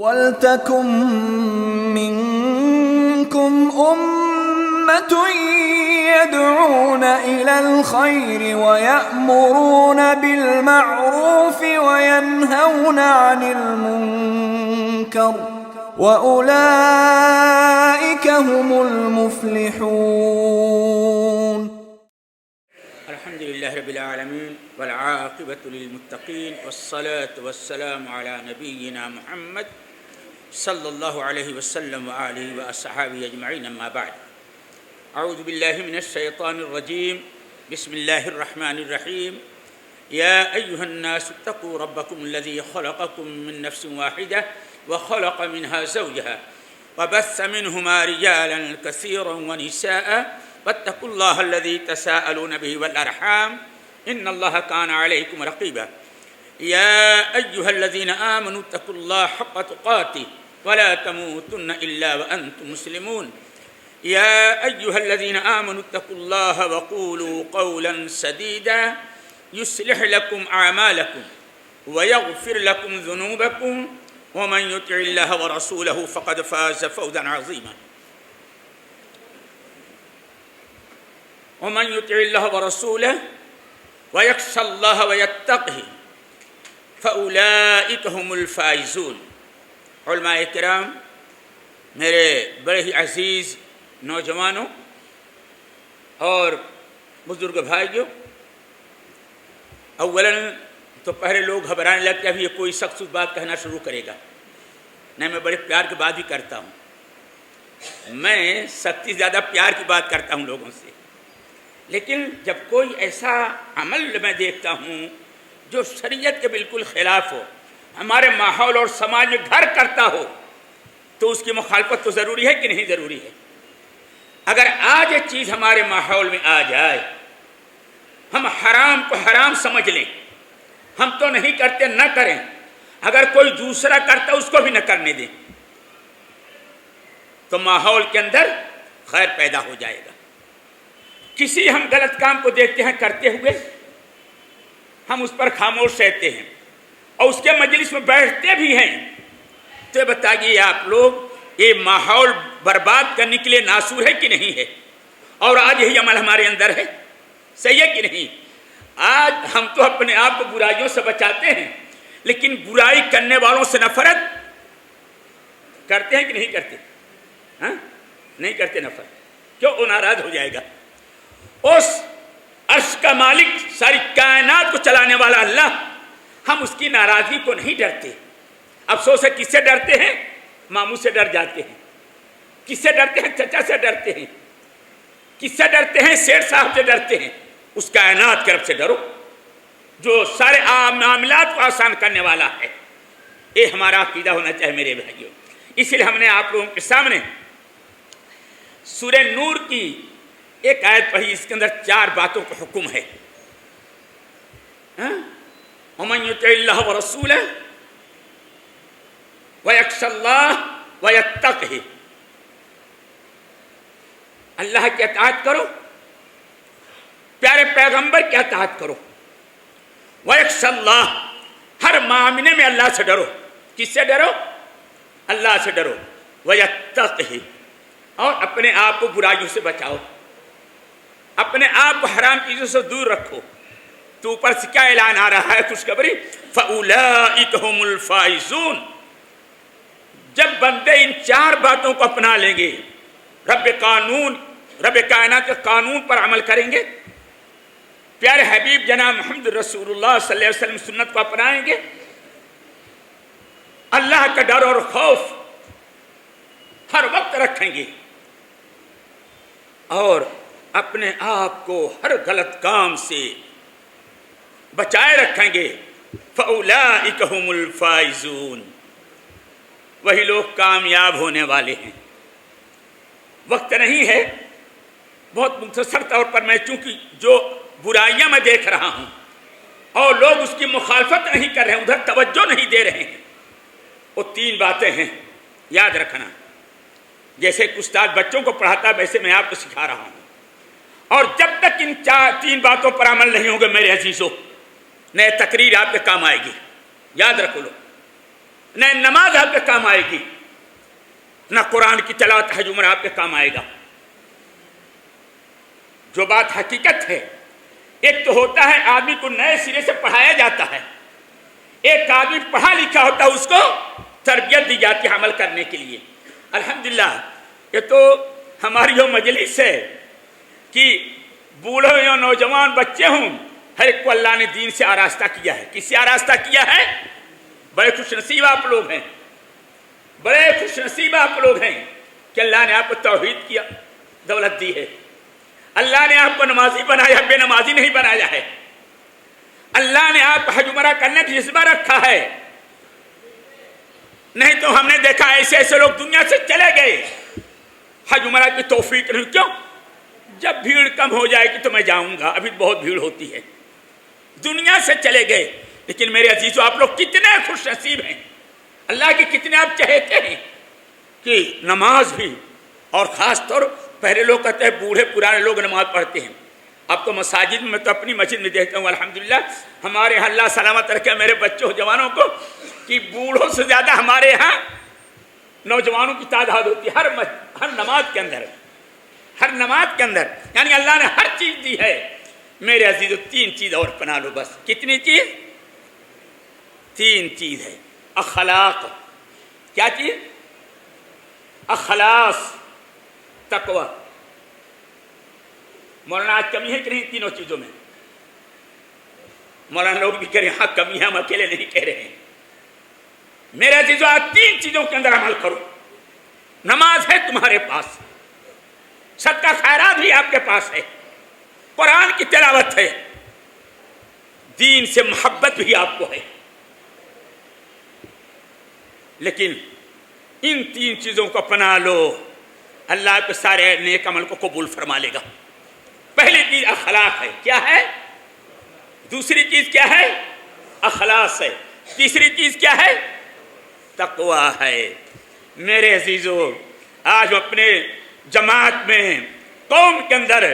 وَلْتَكُن مِّنكُمْ أُمَّةٌ يَدْعُونَ إِلَى الْخَيْرِ وَيَأْمُرُونَ بِالْمَعْرُوفِ وَيَنْهَوْنَ عَنِ الْمُنكَرِ وَأُولَئِكَ هُمُ الْمُفْلِحُونَ. الحمد لله رب العالمين والعاقبة للمتقين والصلاة والسلام على نبينا محمد صلى الله عليه وسلم وآله وأصحابه أجمعين. أما بعد، أعوذ بالله من الشيطان الرجيم. بسم الله الرحمن الرحيم. يا أيها الناس اتقوا ربكم الذي خلقكم من نفس واحدة وخلق منها زوجها وبث منهما رجالا كثيرا ونساء واتقوا الله الذي تساءلون به والأرحام إن الله كان عليكم رقيبا. يا أيها الذين آمنوا اتقوا الله حق تقاته ولا تموتن إلا وأنتم مسلمون. يا أيها الذين آمنوا اتقوا الله وقولوا قولا سديدا يصلح لكم أعمالكم ويغفر لكم ذنوبكم ومن يطع الله ورسوله فقد فاز فوزا عظيما. ومن يطع الله ورسوله ويخشى الله ويتقه فأولئك هم الفائزون. علماء کرام، میرے بڑے ہی عزیز نوجوانوں اور بزرگ بھائیوں، اولاً تو پہلے لوگ گھبرانے لگتے اب یہ کوئی سخت بات کہنا شروع کرے گا. نہیں، میں بڑے پیار کی بات بھی کرتا ہوں. میں سختی زیادہ پیار کی بات کرتا ہوں لوگوں سے، لیکن جب کوئی ایسا عمل میں دیکھتا ہوں جو شریعت کے بالکل خلاف ہو، ہمارے ماحول اور سماج میں گھر کرتا ہو، تو اس کی مخالفت تو ضروری ہے کہ نہیں ضروری ہے؟ اگر آج یہ چیز ہمارے ماحول میں آ جائے، ہم حرام کو حرام سمجھ لیں، ہم تو نہیں کرتے نہ کریں، اگر کوئی دوسرا کرتا اس کو بھی نہ کرنے دیں، تو ماحول کے اندر خیر پیدا ہو جائے گا. کسی ہم غلط کام کو دیکھتے ہیں کرتے ہوئے، ہم اس پر خاموش رہتے ہیں اور اس کے مجلس میں بیٹھتے بھی ہیں، تو بتائیے آپ لوگ یہ ماحول برباد کرنے کے لیے ناصور ہے کہ نہیں ہے؟ اور آج یہی عمل ہمارے اندر ہے، صحیح ہے کہ نہیں؟ آج ہم تو اپنے آپ کو برائیوں سے بچاتے ہیں، لیکن برائی کرنے والوں سے نفرت کرتے ہیں کہ نہیں کرتے؟ ہاں، نہیں کرتے نفرت. کیوں؟ وہ ناراض ہو جائے گا. اس عرش کا مالک، ساری کائنات کو چلانے والا اللہ، ہم اس کی ناراضگی کو نہیں ڈرتے. افسوس ہے، کس سے ڈرتے ہیں؟ ماموں سے ڈر جاتے ہیں. کس سے ڈرتے ہیں؟ چچا سے ڈرتے ہیں. کس سے ڈرتے ہیں؟ سیٹھ صاحب سے ڈرتے ہیں. اس کائنات کی رب سے ڈرو جو سارے معاملات کو آسان کرنے والا ہے. یہ ہمارا عقیدہ ہونا چاہیے میرے بھائیوں. اس لیے ہم نے آپ لوگوں کے سامنے سورہ نور کی ایک آیت پڑھی، اس کے اندر 4 باتوں کا حکم ہے. وَمَن يُطِعِ اللَّهَ وَرَسُولَهُ وَيَخْشَ اللَّهَ وَيَتَّقْهِ. اللہ کی اطاعت کرو، پیارے پیغمبر کی اطاعت کرو. وَيَخْشَ اللَّهَ، ہر معاملے میں اللہ سے ڈرو. کس سے ڈرو؟ اللہ سے ڈرو. وَيَتَّقْهِ، اور اپنے آپ کو برائیوں سے بچاؤ، اپنے آپ کو حرام چیزوں سے دور رکھو. تو اوپر سے کیا اعلان آ رہا ہے؟ خوشخبری. فَأُولَئِكَ هُمُ الْفَائِزُونَ. جب بندے ان 4 باتوں کو اپنا لیں گے، رب کائنات کے قانون پر عمل کریں گے، پیارے حبیب جناب محمد رسول اللہ صلی اللہ علیہ وسلم سنت کو اپنائیں گے، اللہ کا ڈر اور خوف ہر وقت رکھیں گے، اور اپنے آپ کو ہر غلط کام سے بچائے رکھیں گے. فَأُولَئِكَ هُمُ الْفَائِزُونَ. وہی لوگ کامیاب ہونے والے ہیں. وقت نہیں ہے، بہت مختصر طور پر میں چونکہ جو برائیاں میں دیکھ رہا ہوں اور لوگ اس کی مخالفت نہیں کر رہے ہیں، ادھر توجہ نہیں دے رہے ہیں، وہ 3 باتیں ہیں، یاد رکھنا. جیسے ایک استاد بچوں کو پڑھاتا ہے، ویسے میں آپ کو سکھا رہا ہوں. اور جب تک ان 3 باتوں پر عمل نہیں ہوگا میرے عزیزوں، نئے تقریر آپ کے کام آئے گی. یاد رکھو لو. نہ نماز آپ کے کام آئے گی، نہ قرآن کی تلاوت حج عمرہ آپ کے کام آئے گا۔ جو بات حقیقت ہے، ایک تو ہوتا ہے آدمی کو نئے سرے سے پڑھایا جاتا ہے، ایک آدمی پڑھا لکھا ہوتا ہے، اس کو تربیت دی جاتی ہے عمل کرنے کے لیے۔ الحمدللہ یہ تو ہماری جو مجلس ہے کہ بوڑھے یا نوجوان بچے ہوں، ہر ایک کو اللہ نے دین سے آراستہ کیا ہے۔ کس سے آراستہ کیا ہے؟ بڑے خوش نصیب آپ لوگ ہیں، بڑے خوش نصیب آپ لوگ ہیں کہ اللہ نے آپ کو توحید کی دولت دی ہے، اللہ نے آپ کو نمازی بنایا، بے نمازی نہیں بنایا ہے، اللہ نے آپ کو حج عمرہ کرنے کا جذبہ رکھا ہے۔ نہیں تو ہم نے دیکھا ایسے ایسے لوگ دنیا سے چلے گئے، حج عمرہ کی توفیق نہیں۔ کیوں؟ جب بھیڑ کم ہو جائے گی تو میں جاؤں گا، ابھی بہت بھیڑ ہوتی ہے، دنیا سے چلے گئے۔ لیکن میرے عزیزو، آپ لوگ کتنے خوش نصیب ہیں، اللہ کے کتنے آپ چہتے ہیں کہ نماز بھی، اور خاص طور پہلے لوگ کہتے ہیں بوڑھے پرانے لوگ نماز پڑھتے ہیں، اب تو مساجد میں تو اپنی مسجد میں دیکھتا ہوں الحمدللہ، ہمارے یہاں اللہ سلامت رکھے میرے بچوں جوانوں کو، کہ بوڑھوں سے زیادہ ہمارے یہاں نوجوانوں کی تعداد ہوتی ہے ہر نماز کے اندر، ہر نماز کے اندر۔ یعنی اللہ نے ہر چیز دی ہے۔ میرے عزیزو، 3 چیز اور اپنا لو بس۔ کتنی چیز؟ 3 چیز ہے۔ اخلاق، کیا چیز؟ اخلاص، تقوی۔ مولانا آج کمی ہے کہ نہیں تینوں چیزوں میں؟ مولانا لوگ بھی کہہ رہے ہیں ہاں کمی ہے، ہم اکیلے نہیں کہہ رہے ہیں۔ میرے عزیزو، آج 3 چیزوں کے اندر عمل کرو۔ نماز ہے تمہارے پاس، صدقہ خیرات بھی آپ کے پاس ہے، قرآن کی تلاوت ہے، دین سے محبت بھی آپ کو ہے۔ لیکن ان 3 چیزوں کو اپنا لو، اللہ کے سارے نیک عمل کو قبول فرما لے گا۔ پہلی چیز اخلاق ہے۔ کیا ہے؟ دوسری چیز کیا ہے؟ اخلاص ہے۔ تیسری چیز کیا ہے؟ تقوی ہے۔ میرے عزیزو، آج اپنے جماعت میں، قوم کے اندر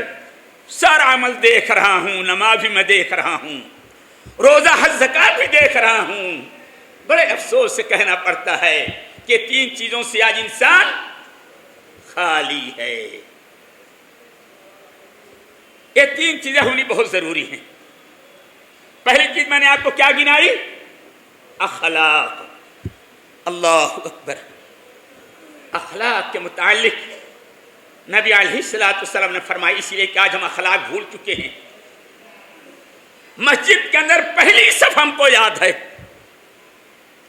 سارا عمل دیکھ رہا ہوں، نماز بھی میں دیکھ رہا ہوں، روزہ حج زکات بھی دیکھ رہا ہوں۔ بڑے افسوس سے کہنا پڑتا ہے کہ 3 چیزوں سے آج انسان خالی ہے۔ یہ 3 چیزیں ہونی بہت ضروری ہیں۔ پہلی چیز میں نے آپ کو کیا گنائی؟ اخلاق۔ اللہ اکبر۔ اخلاق کے متعلق نبی علیہ السلام نے فرمائی، اسی لیے کہ آج ہم اخلاق بھول چکے ہیں۔ مسجد کے اندر پہلی صف ہم کو یاد ہے،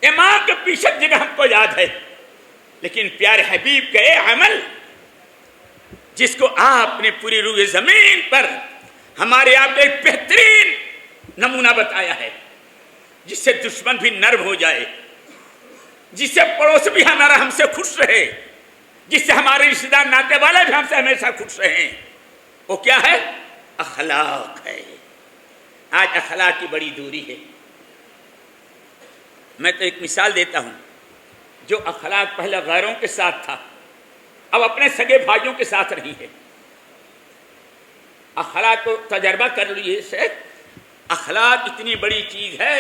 امام کے پیچھے جگہ ہم کو یاد ہے، لیکن پیارے حبیب کا یہ عمل جس کو آپ نے پوری روئے زمین پر ہمارے آپ کو ایک بہترین نمونہ بتایا ہے، جس سے دشمن بھی نرم ہو جائے، جس سے پڑوس بھی ہمارا ہم سے خوش رہے، جس سے ہمارے رشتہ دار ناتے والے بھی ہم سے ہمیشہ خوش رہیں، وہ کیا ہے؟ اخلاق ہے۔ آج اخلاق کی بڑی دوری ہے۔ میں تو ایک مثال دیتا ہوں، جو اخلاق پہلے غیروں کے ساتھ تھا، اب اپنے سگے بھائیوں کے ساتھ نہیں ہے۔ اخلاق کو تجربہ کر لیے سے، اخلاق اتنی بڑی چیز ہے،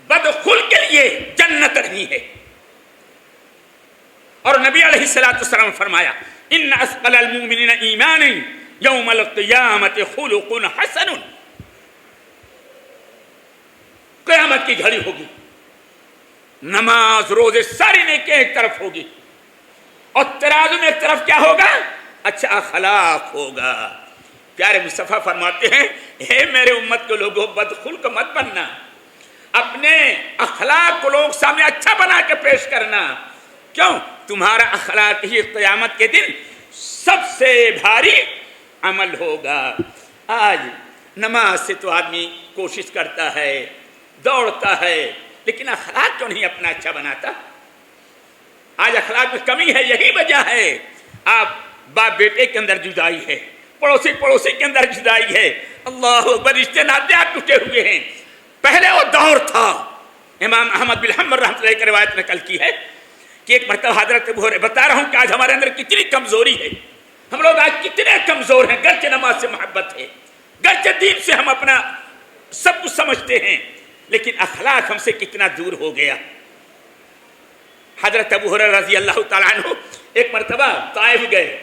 بدخل کے لیے جنت نہیں ہے۔ اور نبی علیہ السلام فرمایا، ان اثقل المؤمنین ایمانا یوم القیامت خلق حسن۔ قیامت کی گھڑی ہوگی، نماز روزے ساری نیکی ایک طرف ہوگی، اور ترازو میں ایک طرف کیا ہوگا؟ اچھا اخلاق ہوگا۔ پیارے مصطفیٰ فرماتے ہیں، اے میرے امت کے لوگوں، بدخلق مت بننا، اپنے اخلاق کو لوگ سامنے اچھا بنا کے پیش کرنا۔ کیوں؟ تمہارا اخلاق ہی قیامت کے دن سب سے بھاری عمل ہوگا۔ آج نماز سے تو آدمی کوشش کرتا ہے، دوڑتا ہے، لیکن اخلاق کیوں نہیں اپنا اچھا بناتا؟ آج اخلاق میں کمی ہے، یہی وجہ ہے۔ آپ باپ بیٹے کے اندر جدائی ہے، پڑوسی کے اندر جدائی ہے، اللہ اکبر، رشتے ناتے آپ ٹوٹے ہوئے ہیں۔ پہلے وہ دور تھا، امام احمد بن حنبل رحمۃ اللہ کی روایت نقل کی ہے کہ ایک مرتبہ حضرت ابو ہریرہ بتا رہا ہوں کہ آج ہمارے اندر کتنی کمزوری ہے، ہم لوگ آج کتنے کمزور ہیں، گرچہ نماز سے محبت ہے، گرچہ دین سے ہم اپنا سب کچھ سمجھتے ہیں، لیکن اخلاق ہم سے کتنا دور ہو گیا۔ حضرت ابو ہریرہ رضی اللہ تعالیٰ عنہ ایک مرتبہ طائف گئے،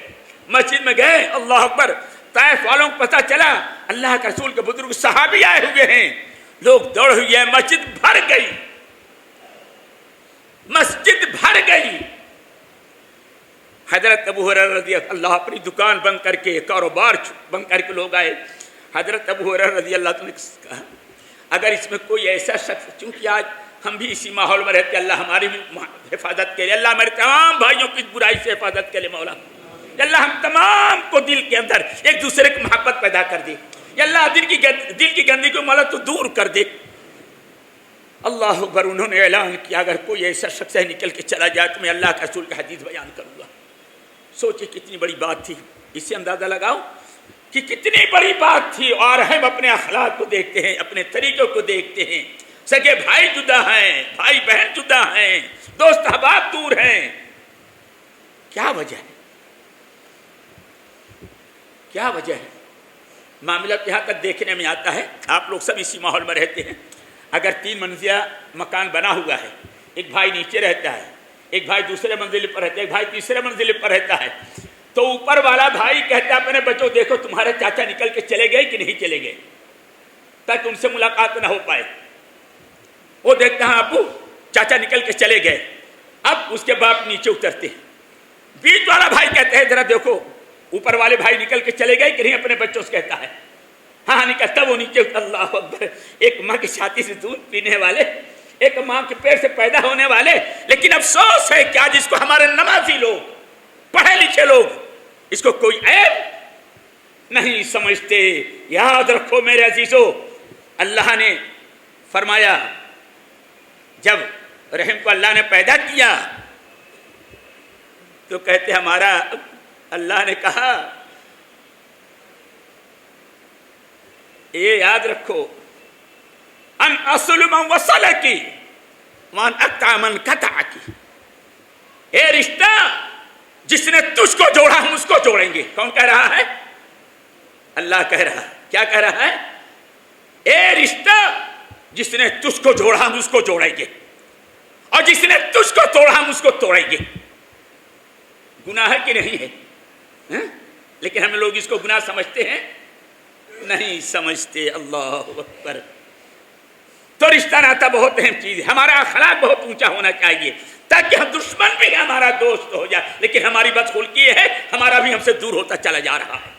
مسجد میں گئے، اللہ اکبر، طائف والوں کو پتہ چلا اللہ کے رسول کے بزرگ صحابی آئے ہوئے ہیں، لوگ دوڑ ہوئے ہیں، مسجد بھر گئی، مسجد بھر گئی۔ حضرت ابو ہریرہ رضی اللہ اپنی دکان بند کر کے، کاروبار بند کر کے لوگ آئے۔ حضرت ابو ہریرہ رضی اللہ عنہ نے کہا اگر اس میں کوئی ایسا شخص، چونکہ آج ہم بھی اسی ماحول میں رہتے، اللہ ہماری بھی حفاظت کرے، اللہ ہمارے تمام بھائیوں کی برائی سے حفاظت کرے مولا، یا اللہ ہم تمام کو دل کے اندر ایک دوسرے کی محبت پیدا کر دے، یا اللہ دل کی گندگی کو مولا تو دور کر دے۔ اللہ اکبر، انہوں نے اعلان کیا اگر کوئی ایسا شخص ہے نکل کے چلا جائے تو میں اللہ کے رسول کا حدیث بیان کروں گا۔ سوچے کتنی بڑی بات تھی، اس سے اندازہ لگاؤ کہ کتنی بڑی بات تھی، اور ہم اپنے اخلاق کو دیکھتے ہیں، اپنے طریقوں کو دیکھتے ہیں، سگے بھائی جدا ہیں، بھائی بہن جدا ہیں، دوست احباب دور ہیں، کیا وجہ ہے؟ کیا وجہ ہے؟ معاملہ یہاں تک دیکھنے میں آتا ہے، آپ لوگ سب اسی ماحول میں رہتے ہیں، اگر 3 منزلہ مکان بنا ہوا ہے، ایک بھائی نیچے رہتا ہے، ایک بھائی دوسرے منزل پر رہتا ہے، ایک بھائی تیسرے منزل پر رہتا ہے، تو اوپر والا بھائی کہتا ہے اپنے بچوں دیکھو تمہارے چاچا نکل کے چلے گئے کہ نہیں چلے گئے، تاکہ ان سے ملاقات نہ ہو پائے۔ وہ دیکھتا ہے ابو چاچا نکل کے چلے گئے، اب اس کے باپ نیچے اترتے ہیں، بیچ والا بھائی کہتے ہیں ذرا دیکھو اوپر والے بھائی نکل کے چلے گئے کہ نہیں، اپنے بچوں سے کہتا ہے، ہاں نکلتا، وہ نیچے۔ اللہ اکبر، ایک ماں کی چھاتی سے دودھ پینے والے، ایک ماں کے پیٹ سے پیدا ہونے والے، لیکن افسوس ہے کہ آج اس کو ہمارے نمازی لوگ، پڑھے لکھے لوگ اس کو کوئی عیب نہیں سمجھتے۔ یاد رکھو میرے عزیزو، اللہ نے فرمایا جب رحم کو اللہ نے پیدا کیا تو کہتے ہمارا اللہ نے کہا یہ یاد رکھو ان اصل من وصلکی وان اقطع من قطعکی، اے رشتہ جس نے تجھ کو جوڑا ہم اس کو جوڑیں گے۔ کون کہہ رہا ہے؟ اللہ کہہ رہا ہے۔ کیا کہہ رہا ہے؟ اے رشتہ جس نے تجھ کو جوڑا ہم اس کو جوڑیں گے، اور جس نے تجھ کو توڑا ہم اس کو توڑیں گے۔ گناہ ہے کہ نہیں ہے؟ لیکن ہم لوگ اس کو گناہ سمجھتے ہیں؟ نہیں سمجھتے۔ اللہ اکبر۔ تو رشتہ ناتا بہت اہم چیز ہے، ہمارا اخلاق بہت اونچا ہونا چاہیے تاکہ ہم دشمن بھی ہمارا دوست ہو جائے، لیکن ہماری بدخلقی ہے ہمارا بھی ہم سے دور ہوتا چلا جا رہا ہے۔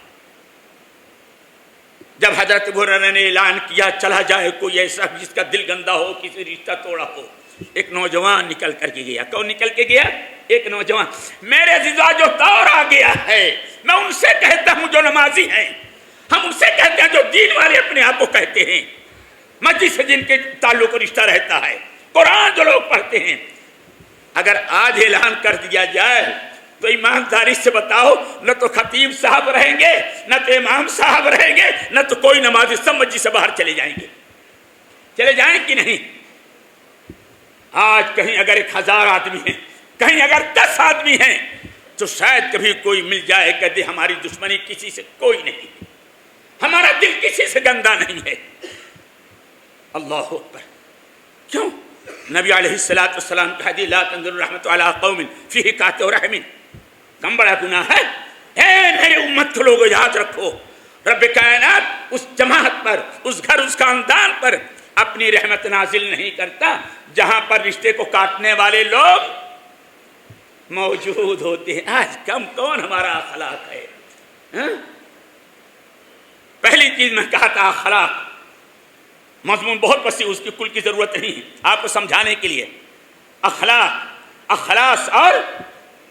جب حضرت ابو ہریرہ نے اعلان کیا چلا جائے کوئی ایسا جس کا دل گندا ہو، کسی رشتہ توڑا ہو، ایک نوجوان نکل کر کے گیا۔ کون نکل کے گیا؟ ایک نوجوان۔ میرے عزیزا جو دور آ گیا ہے، میں ان سے کہتا ہوں جو نمازی ہیں، ہم ان سے کہتے ہیں جو دین والے اپنے آپ کو کہتے ہیں، مسجد سے جن کے تعلق رشتہ رہتا ہے، قرآن جو لوگ پڑھتے ہیں، اگر آج اعلان کر دیا جائے تو ایمانداری سے بتاؤ، نہ تو خطیب صاحب رہیں گے، نہ تو امام صاحب رہیں گے، نہ تو کوئی نمازی، سب مسجد سے باہر چلے جائیں گے۔ چلے جائیں کہ نہیں؟ آج کہیں اگر 1000 آدمی ہیں، کہیں اگر 10 آدمی ہیں، تو شاید کبھی کوئی مل جائے کہتے ہماری دشمنی کسی سے کوئی نہیں، ہمارا دل کسی سے گندا نہیں ہے۔ اللہ اکبر۔ کیوں؟ نبی علیہ السلام کا حدیث لا تنظر رحمت علی قوم فیہ قاطع رحم، کم بڑا گناہ ہے؟ اے میرے امت کے لوگوں یاد رکھو، رب کائنات اس جماعت پر، اس گھر، اس خاندان پر اپنی رحمت نازل نہیں کرتا جہاں پر رشتے کو کاٹنے والے لوگ موجود ہوتے ہیں۔ آج کم کون ہمارا اخلاق ہے؟ پہلی چیز میں کہا تھا اخلاق، مضمون بہت وسیع، اس کی کل کی ضرورت نہیں ہے آپ کو سمجھانے کے لیے۔ اخلاق، اخلاص اور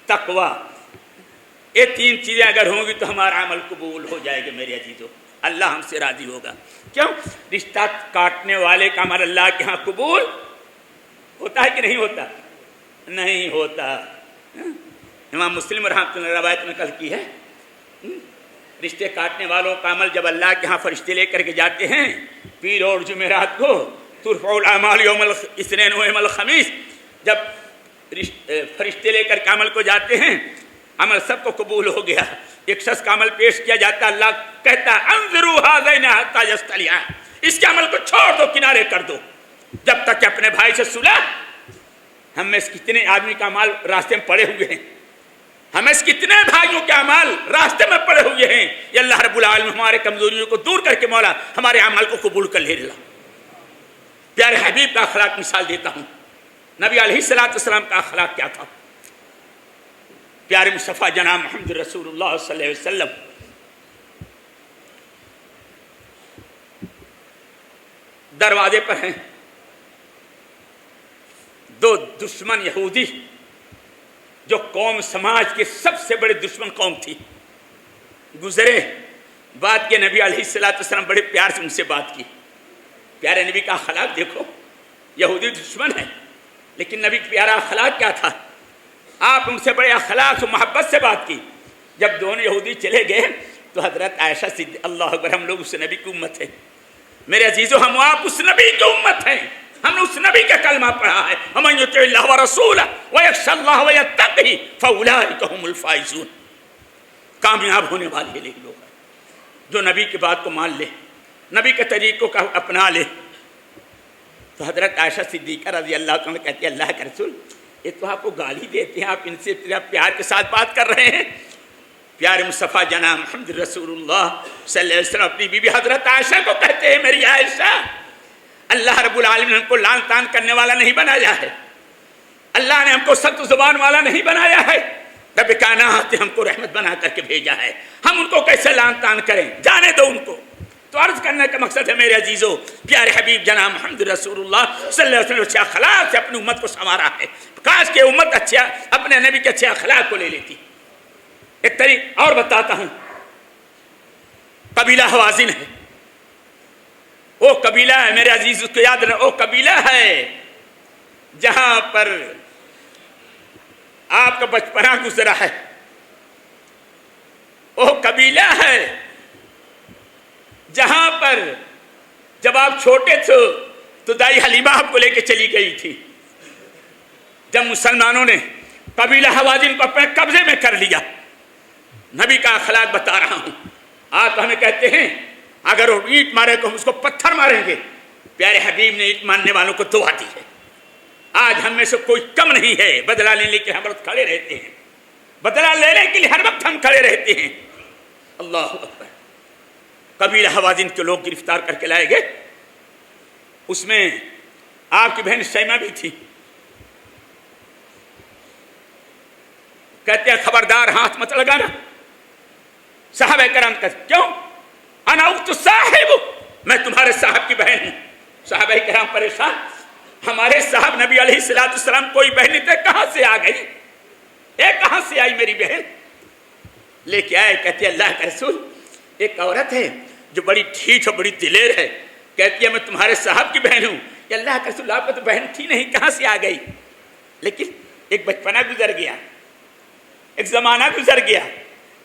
تقوی، یہ 3 چیزیں اگر ہوں گی تو ہمارا عمل قبول ہو جائے گا میرے عزیزو، اللہ ہم سے راضی ہوگا۔ کیوں؟ رشتہ کاٹنے والے کا عمل اللہ کے ہاں قبول ہوتا ہے کہ نہیں ہوتا؟ نہیں ہوتا۔ امام مسلم رحمۃ اللہ روایت نقل کی ہے، رشتے کاٹنے والوں کا عمل جب اللہ کے ہاں فرشتے لے کر کے جاتے ہیں پیر اور جمعرات کو، ترفع الاعمال یوم الاثنین و یوم الخمیس، جب فرشتے لے کر کے عمل کو جاتے ہیں، عمل سب کو قبول ہو گیا، ایک شخص کا عمل پیش کیا جاتا ہے، اللہ کہتا ہے انظروا ھذین حتی یصطلحا، اس کے عمل کو چھوڑ دو، کنارے کر دو، جب تک کہ اپنے بھائی سے صلح ہم میں سے کتنے آدمی کا اعمال راستے میں پڑے ہوئے ہیں، ہمیں سے کتنے بھائیوں کے اعمال راستے میں پڑے ہوئے ہیں. یہ اللہ رب العالمین ہمارے کمزوریوں کو دور کر کے مولا ہمارے اعمال کو قبول کر لے اللہ. پیارے حبیب کا اخلاق مثال دیتا ہوں. نبی علیہ الصلوۃ والسلام کا اخلاق کیا تھا؟ پیارے مصطفیٰ جناب محمد رسول اللہ صلی اللہ علیہ وسلم دروازے پر ہیں. دو دشمن یہودی جو قوم سماج کے سب سے بڑے دشمن قوم تھی گزرے. بات کے نبی علیہ الصلوۃ والسلام بڑے پیار سے ان سے بات کی. پیارے نبی کا اخلاق دیکھو. یہودی دشمن ہے لیکن نبی کا پیارا اخلاق کیا تھا؟ آپ ان سے بڑے اخلاق و محبت سے بات کی. جب دونوں یہودی چلے گئے تو حضرت عائشہ صدیقہ اللہ اکبر، ہم لوگ اس نبی کی امت ہے. میرے عزیزو، ہم آپ اس نبی کی امت ہیں. ہم نے اس نبی کا کلمہ پڑھا ہے، وَمَن يُطِعِ اللَّهَ وَرَسُولَهُ وَيَخْشَ اللَّهَ وَيَتَّقِهِ فَأُولَٰئِكَ هُمُ الْفَائِزُونَ. کامیاب ہونے والے یہ لوگ ہیں جو نبی کی بات کو مان لے، نبی کے طریقوں کا اپنا لے. تو حضرت عائشہ صدیقہ رضی اللہ عنہ کہتی ہے اللہ کے رسول یہ تو آپ کو گالی دیتے ہیں، آپ ان سے پیار کے ساتھ بات کر رہے ہیں. پیارے مصطفیٰ جناب محمد رسول اللہ صلی اللہ علیہ وسلم اپنی بیوی حضرت عائشہ کو کہتے ہیں میری عائشہ، اللہ رب العالمین نے ہم کو لان تان کرنے والا نہیں بنایا ہے، اللہ نے ہم کو سخت زبان والا نہیں بنایا ہے، رب کائنات نے ہم کو رحمت بنا کر کے بھیجا ہے. ہم ان کو کیسے لان تان کریں؟ جانے دو ان کو. تو عرض کرنے کا مقصد ہے میرے عزیزو، پیارے حبیب جناب محمد رسول اللہ صلی اللہ علیہ وسلم اچھے اخلاق سے اپنی امت کو سنوارا ہے. کاش کہ امت اچھے اپنے نبی کے اچھے اخلاق کو لے لیتی. ایک طریق اور بتاتا ہوں. قبیلہ حوازن ہے، وہ قبیلہ ہے میرے عزیز، اس کو یاد رکھو، وہ قبیلہ ہے جہاں پر آپ کا بچپنا گزرا ہے. وہ قبیلہ ہے جہاں پر جب آپ چھوٹے تھے تو دائی حلیمہ آپ کو لے کے چلی گئی تھی. جب مسلمانوں نے قبیلہ حوازن کو اپنے قبضے میں کر لیا. نبی کا اخلاق بتا رہا ہوں. آپ ہمیں کہتے ہیں اگر وہ اینٹ مارے تو ہم اس کو پتھر ماریں گے. پیارے حبیب نے اینٹ مارنے والوں کو دعا دی ہے. آج ہم میں سے کوئی کم نہیں ہے، بدلہ لینے کے ہم وقت کھڑے رہتے ہیں، بدلہ لینے کے لیے ہر وقت ہم کھڑے رہتے ہیں. اللہ اکبر. قبیلہ حوازن کے لوگ گرفتار کر کے لائے گئے. اس میں آپ کی بہن شیمہ بھی تھی. کہتے ہیں خبردار ہاتھ مت لگانا. صحابہ کرام کہتے کیوں؟ انا اخت صاحب، میں تمہارے صاحب کی بہن ہوں. صحابہ کرام پریشان، ہمارے صاحب نبی علیہ الصلوۃ والسلام کوئی بہن تھے، کہاں سے آ گئی؟ یہ کہاں سے آئی میری بہن؟ لے کے آئے. کہتے ہیں اللہ کے رسول ایک عورت ہے جو بڑی ٹھیٹ اور بڑی دلیر ہے، کہتی ہے میں تمہارے صاحب کی بہن ہوں. کہ اللہ کے رسول آپ کو تو بہن تھی نہیں، کہاں سے آ گئی؟ لیکن ایک بچپنا گزر گیا، ایک زمانہ گزر گیا،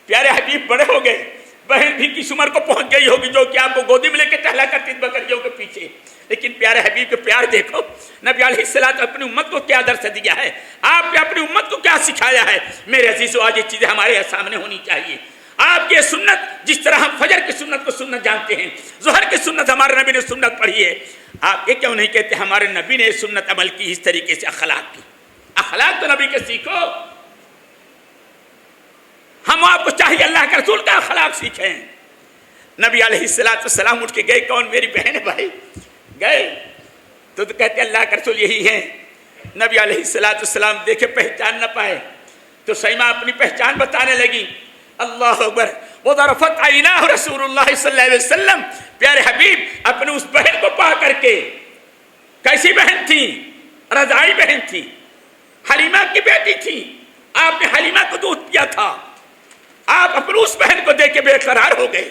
پیارے حبیب بڑے ہو گئے، بہن بھی کس عمر کو پہنچ گئی ہوگی جو کہ آپ کو گودی میں لے کے ٹہلا کرتی بکریوں کے پیچھے. لیکن پیارے حبیب کے پیار دیکھو. نبی علیہ الصلوۃ اپنی امت کو کیا درس دیا ہے، آپ نے اپنی امت کو کیا سکھایا ہے. میرے عزیزو آج یہ چیزیں ہمارے سامنے ہونی چاہیے. آپ کی سنت جس طرح ہم فجر کی سنت کو سنت جانتے ہیں، ظہر کی سنت ہمارے نبی نے سنت پڑھی ہے، آپ یہ کیوں نہیں کہتے ہمارے نبی نے سنت عمل کی اس طریقے سے اخلاق کی؟ اخلاق تو نبی کے سیکھو. ہم آپ کو چاہیے اللہ کے رسول کا اخلاق سیکھیں. نبی علیہ الصلوۃ والسلام اٹھ کے گئے، کون؟ میری بہن ہے بھائی. گئے تو کہتے اللہ کے رسول یہی ہے. نبی علیہ الصلوۃ والسلام دیکھے پہچان نہ پائے تو شیمہ اپنی پہچان بتانے لگی. اللہ اکبر. وظرفت عیناہ رسول اللہ صلی اللہ علیہ وسلم. پیارے حبیب اپنے اس بہن کو پا کر کے، کیسی بہن تھی؟ رضائی بہن تھی، حلیمہ کی بیٹی تھی. آپ نے حلیمہ کو دودھ پیا تھا. آپ اپنے اس بہن کو دیکھ کے بے قرار ہو گئے.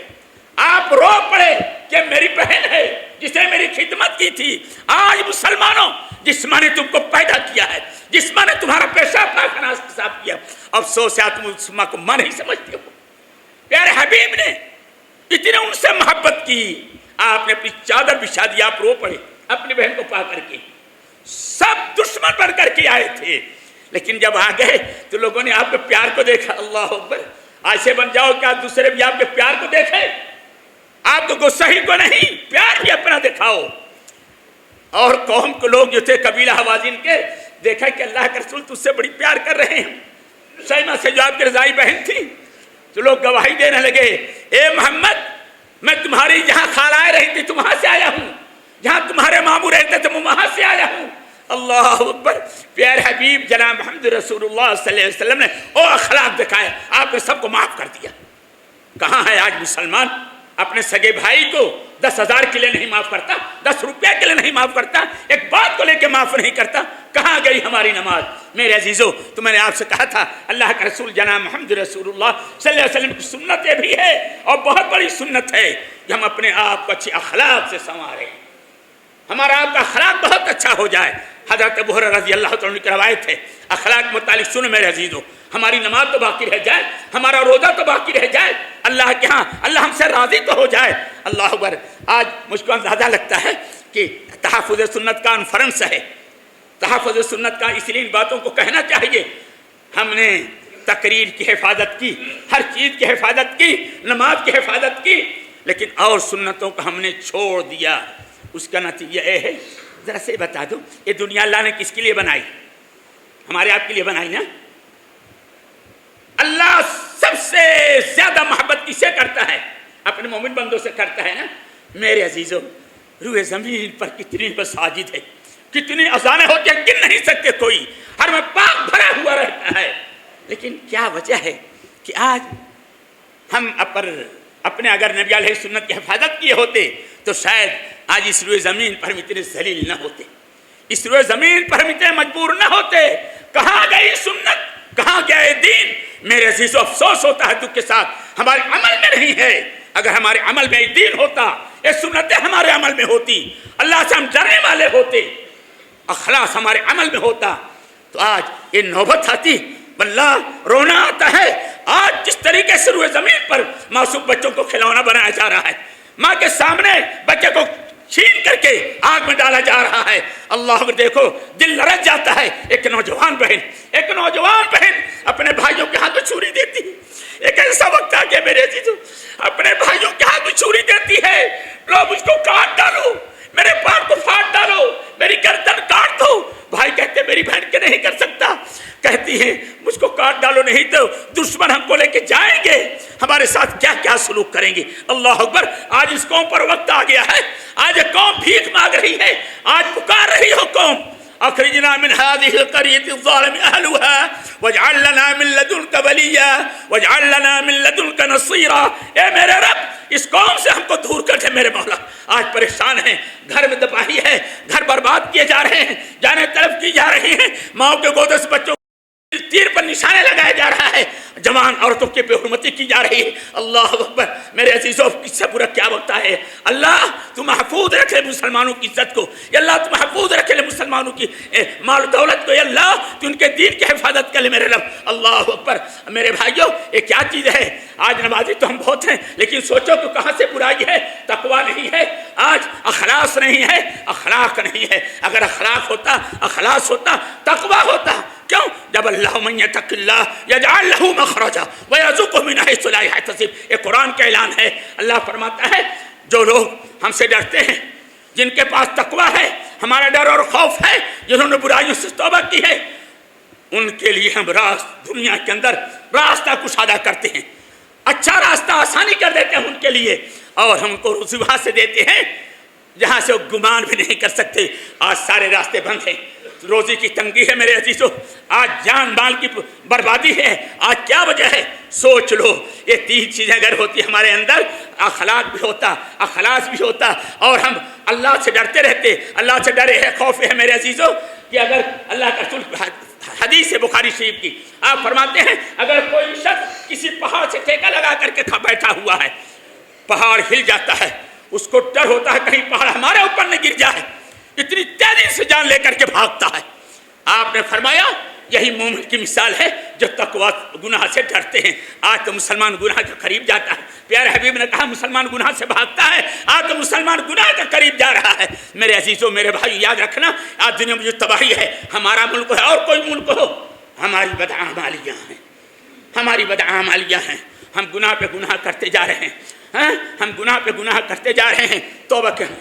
آپ رو پڑے کہ میری بہن ہے جس نے میری خدمت کی تھی. آج مسلمانوں، جس ماں نے تم کو پیدا کیا ہے، جس ماں نے تمہارا پیشاب پاخانہ صاف کیا، افسوس ہے تم اس ماں کو ماں نہیں سمجھتے ہو. پیارے حبیب نے اتنے ان سے محبت کی، آپ نے اپنی چادر بچھا دی. آپ رو پڑے اپنی بہن کو پا کر کے. سب دشمن بن کر کے آئے تھے، لیکن جب آ گئے تو لوگوں نے آپ کے پیار کو دیکھا. اللہ اکبر. ایسے بن جاؤ کہ آج دوسرے بھی آپ کے پیار کو دیکھیں. آپ تو غصہ ہی کو نہیں، پیار بھی اپنا دکھاؤ. اور قوم کے لوگ جو تھے قبیلہ حوازن کے، دیکھا کہ اللہ کے رسول تجھ سے بڑی پیار کر رہے ہیں۔ سیمہ سے جو آپ کی رضائی بہن تھی، تو لوگ گواہی دینے لگے، اے محمد میں تمہاری جہاں خالائیں رہی تھی تم وہاں سے آیا ہوں، جہاں تمہارے ماموں رہتے تھے میں وہاں سے آیا ہوں۔ اللہ اکبر۔ پیارے حبیب جناب محمد رسول اللہ صلی اللہ علیہ وسلم نے وہ اخلاق دکھایا، آپ نے سب کو معاف کر دیا۔ کہاں ہے آج مسلمان اپنے سگے بھائی کو 10,000 کے لیے نہیں معاف کرتا، 10 روپے کے لیے نہیں معاف کرتا، ایک بات کو لے کے معاف نہیں کرتا؟ کہاں گئی ہماری نماز؟ میرے عزیزو، تو میں نے آپ سے کہا تھا اللہ کا رسول جناب محمد رسول اللہ صلی اللہ علیہ وسلم کی سنتیں بھی ہے اور بہت بڑی سنت ہے کہ ہم اپنے آپ کو اچھی اخلاق سے سنواریں، ہمارا آپ کا اخلاق بہت اچھا ہو جائے۔ حضرت ابو ہریرہ رضی اللہ تعالیٰ عنہ کی روایت ہے، اخلاق متعلق سنو میرے عزیزو، ہماری نماز تو باقی رہ جائے، ہمارا روزہ تو باقی رہ جائے، اللہ کے ہاں اللہ ہم سے راضی تو ہو جائے۔ اللہ اکبر۔ آج مجھ کو اندازہ لگتا ہے کہ تحفظ سنت کا کانفرنس ہے، تحفظ سنت کا، اس لیے ان باتوں کو کہنا چاہیے۔ ہم نے تقریر کی حفاظت کی، ہر چیز کی حفاظت کی، نماز کی حفاظت کی، لیکن اور سنتوں کو ہم نے چھوڑ دیا۔ اس کا نتیجہ یہ ہے، ذرا سے بتا دو، یہ دنیا اللہ نے کس کے لیے بنائی؟ ہمارے آپ کے لیے بنائی نا؟ اللہ سب سے زیادہ محبت کس سے کرتا ہے؟ اپنے مومن بندوں سے کرتا ہے نا۔ میرے عزیزوں، روئے زمین پر کتنی مساجد ہے، کتنی اذانیں ہوتی ہیں، گن نہیں سکتے کوئی، ہر میں پاک بھرا ہوا رہتا ہے، لیکن کیا وجہ ہے کہ آج ہم اپنے اگر نبی علیہ سنت کی حفاظت کیے ہوتے تو شاید آج اس روئے زمین پر ہم اتنے ذلیل نہ ہوتے، اس روئے زمین پر ہم اتنے مجبور نہ ہوتے۔ کہاں گئی سنت، کہاں گیا یہ دین؟ میرے عزیزو، افسوس ہوتا ہے دکھ کے ساتھ ہمارے عمل میں نہیں ہے۔ اگر ہمارے عمل میں یہ دین ہوتا، یہ سنتیں ہمارے عمل میں ہوتی، اللہ سے ہم ڈرنے والے ہوتے، اخلاص ہمارے عمل میں ہوتا، تو آج یہ نوبت آتی۔ واللہ رونا آتا ہے آج جس طریقے سے روئے زمین پر معصوم بچوں کو کھلونا بنایا جا رہا ہے، ماں کے سامنے بچے کو چھین کر کے آگ میں ڈالا جا رہا ہے۔ اللہ دیکھو دل لرز جاتا ہے۔ ایک نوجوان بہن اپنے بھائیوں کے ہاتھ میں چھری دیتی، ایک ایسا وقت آ گیا میرے عزیزو، اپنے بھائیوں کے ہاتھ میں چھری دیتی ہے، لو مجھ کو کاٹ ڈالو، میرے پاؤں کو پھاڑ ڈالو، میری گردن کاٹ دو۔ بھائی کہتے میری بہن کے نہیں کر سکتا، کہتی ہے مجھ کو کاٹ ڈالو، نہیں تو دشمن ہم کو لے کے جائیں گے، ہمارے ساتھ کیا کیا سلوک کریں گے۔ اللہ اکبر۔ آج اس قوم پر وقت آ گیا ہے، آج یہ قوم بھیک مانگ رہی ہے، آج پکار رہی ہو قوم، اخرجنا من هذه القرية الظالم اهلها واجعل لنا من لدنك وليا واجعل لنا من لدنك نصيرا۔ اے میرے رب اس قوم سے ہم کو دور کر دے میرے مولا۔ آج پریشان ہیں، گھر میں تباہی ہے، گھر برباد کیے جا رہے ہیں، جانیں طرف کی جا رہی ہیں، ماؤں کے گودے سے بچوں تیر پر نشانے لگایا جا رہا ہے، جوان عورتوں کی بے حرمتی کی جا رہی ہے۔ اللہ اکبر۔ میرے عزیزوں، اس سے برا کیا وقت ہے؟ اللہ تو محفوظ رکھے مسلمانوں کی عزت کو، یا اللہ تو محفوظ رکھے مسلمانوں کی مال و دولت کو، یا اللہ تو ان کے دین کی حفاظت کر لے میرے رب۔ اللہ اکبر۔ میرے بھائیوں، یہ کیا چیز ہے؟ آج نمازی تو ہم بہت ہیں، لیکن سوچو کہ کہاں سے برائی ہے؟ تقویٰ نہیں ہے، آج اخلاص نہیں ہے، اخلاق نہیں ہے۔ اگر اخلاق ہوتا، اخلاص ہوتا، تقویٰ ہوتا، کیوں؟ جب اللہ من یتق اللہ یجعل له مخرجا ویرزقه من حیث لا یحتسب۔ یہ قرآن کا اعلان ہے۔ اللہ فرماتا ہے جو لوگ ہم سے ڈرتے ہیں، جن کے پاس تقویٰ ہے، ہمارا ڈر اور خوف ہے، جنہوں نے برائیوں سے توبہ کی ہے، ان کے لیے ہم دنیا کے اندر راستہ کشادہ کرتے ہیں، اچھا راستہ آسانی کر دیتے ہیں ان کے لیے، اور ہم کو روزی وہاں سے دیتے ہیں جہاں سے وہ گمان بھی نہیں کر سکتے۔ آج سارے راستے بند ہیں، روزی کی تنگی ہے میرے عزیزوں، آج جان مال کی بربادی ہے۔ آج کیا وجہ ہے؟ سوچ لو، یہ 3 چیزیں اگر ہوتی ہمارے اندر، اخلاق بھی ہوتا، اخلاص بھی ہوتا، اور ہم اللہ سے ڈرتے رہتے۔ اللہ سے ڈرے ہے، خوف ہے میرے عزیزوں، کہ اگر اللہ کا رسول حدیث ہے بخاری شریف کی، آپ فرماتے ہیں اگر کوئی شخص کسی پہاڑ سے ٹھیکہ لگا کر کے بیٹھا ہوا ہے، پہاڑ ہل جاتا ہے، اس کو ڈر ہوتا ہے کہیں پہاڑ ہمارے اوپر نہ گر جائے، اتنی تیزی سے جان لے کر کے بھاگتا ہے۔ آپ نے فرمایا یہی مومن کی مثال ہے جو تقویٰ گناہ سے ڈرتے ہیں۔ آج تو مسلمان گناہ کے قریب جاتا ہے، پیارے حبیب نے کہا مسلمان گناہ سے بھاگتا ہے، آج تو مسلمان گناہ کے قریب جا رہا ہے۔ میرے عزیزوں، میرے بھائی، یاد رکھنا آج دنیا میں جو تباہی ہے، ہمارا ملک ہے اور کوئی ملک ہو، ہماری بدعمالیاں ہیں، ہماری بدعمالیاں ہیں۔ ہم گناہ پہ گناہ کرتے جا رہے ہیں، ہم گناہ پہ گناہ کرتے جا رہے ہیں۔ توبہ کریں،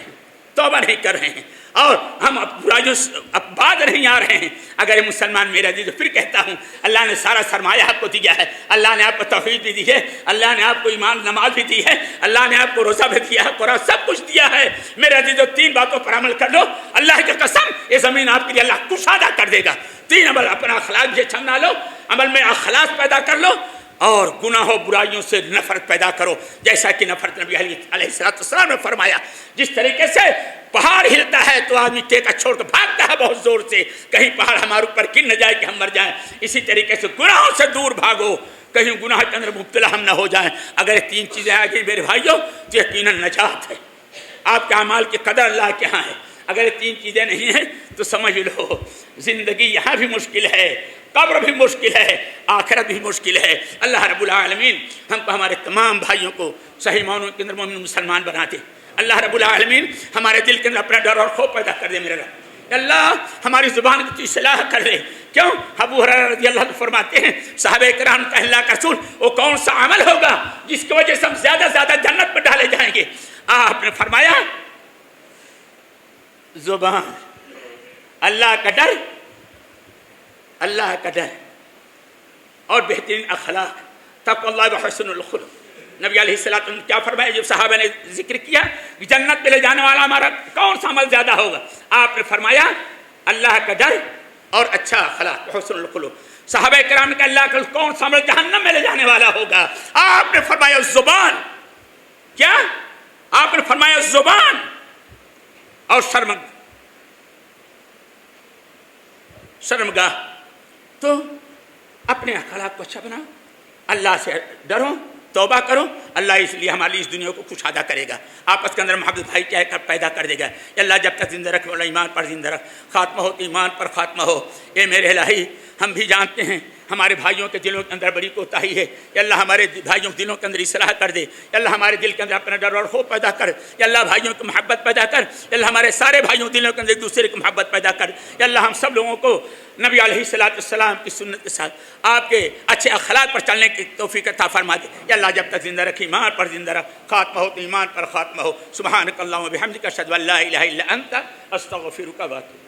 توبہ نہیں کر رہے ہیں اور ہم اب برائیوں سے اب باز نہیں آ رہے ہیں. اگر مسلمان میرا عزیز پھر کہتا ہوں اللہ نے سارا سرمایہ آپ کو دیا ہے. اللہ نے آپ کو توحید بھی دی ہے, اللہ نے آپ کو ایمان نماز بھی دی ہے, اللہ نے آپ کو روزہ بھی دیا ہے, قرآن سب کچھ دیا ہے. میرے عزیز 3 باتوں پر عمل کر لو, اللہ کی قسم یہ زمین آپ کے لیے اللہ کشادہ کر دے گا. 3 عمل, اپنا اخلاق سے چھنا لو, عمل میں اخلاص پیدا کر لو, اور گناہوں برائیوں سے نفرت پیدا کرو. جیسا کہ نفرت نبی علیہ السلام نے فرمایا, جس طریقے سے پہاڑ ہلتا ہے تو آدمی ٹیکا چھوڑ کر بھاگتا ہے بہت زور سے, کہیں پہاڑ ہمارے اوپر گر نہ جائے کہ ہم مر جائیں. اسی طریقے سے گناہوں سے دور بھاگو, کہیں گناہ کے اندر مبتلا ہم نہ ہو جائیں. اگر یہ 3 چیزیں آ گئی میرے بھائیوں تو یقیناً نجات ہے. آپ کے اعمال کی قدر اللہ کے ہاں ہے. اگر یہ 3 چیزیں نہیں ہیں تو سمجھ لو زندگی یہاں بھی مشکل ہے, قبر بھی مشکل ہے, آخرت بھی مشکل ہے. اللہ رب العالمین ہم کو ہمارے تمام بھائیوں کو صحیح معنوں کے اندر مومن مسلمان بنا دے. اللہ رب العالمین ہمارے دل کے اندر اپنا ڈر اور خوف پیدا کر دے. میرے رب اللہ ہماری زبان کی اصلاح کر دے. کیوں؟ ابو ہریرہ رضی اللہ عنہ فرماتے ہیں صحابہ کرام کا اللہ کا رسول وہ کون سا عمل ہوگا جس کی وجہ سے ہم زیادہ زیادہ جنت میں ڈالے جائیں گے؟ آپ نے فرمایا زبان, اللہ کا ڈر, اللہ کا ڈر اور بہترین اخلاق, تقوی اللہ و حسن الخلق. نبی علیہ الصلوۃ والسلام کیا فرمایا جب صحابہ نے ذکر کیا کہ جنت میں لے جانے والا ہمارا کون سا عمل زیادہ ہوگا؟ آپ نے فرمایا اللہ کا ڈر اور اچھا اخلاق حسن الخلق. صحابہ کرام نے کہا اللہ کا کون سا عمل جہنم میں لے جانے والا ہوگا؟ آپ نے فرمایا زبان. کیا؟ آپ نے فرمایا زبان اور شرمگاہ. تو اپنے اخلاق کو اچھا بناؤ, اللہ سے ڈرو, توبہ کرو. اللہ اس لیے ہماری اس دنیا کو کشادہ کرے گا, آپس کے اندر محبت بھائی کیا کر پیدا کر دے گا. اللہ جب تک زندہ رکھے اللہ ایمان پر زندہ رکھ, خاتمہ ہو تو ایمان پر خاتمہ ہو. اے میرے الہی ہم بھی جانتے ہیں ہمارے بھائیوں کے دلوں کے اندر بڑی کوتاہی ہے. یا اللہ ہمارے بھائیوں کے دلوں کے اندر اصلاح کر دے. یا اللہ ہمارے دل کے اندر اپنا ڈر اور خوف پیدا کر. یا اللہ بھائیوں کی محبت پیدا کر. یا اللہ ہمارے سارے بھائیوں کے دلوں کے اندر ایک دوسرے کی محبت پیدا کر. یا اللہ ہم سب لوگوں کو نبی علیہ السلام کی سنت کے ساتھ آپ کے اچھے اخلاق پر چلنے کی توفیق عطا فرما دے. یا اللہ جب تک زندہ رکھی ایمان پر زندہ رکھ, خاتمہ ہو تو ایمان پر خاتمہ ہو. سبحانک اللہم و بحمدک اشہد ان لا الہ الا انت استغفرک و اتوب.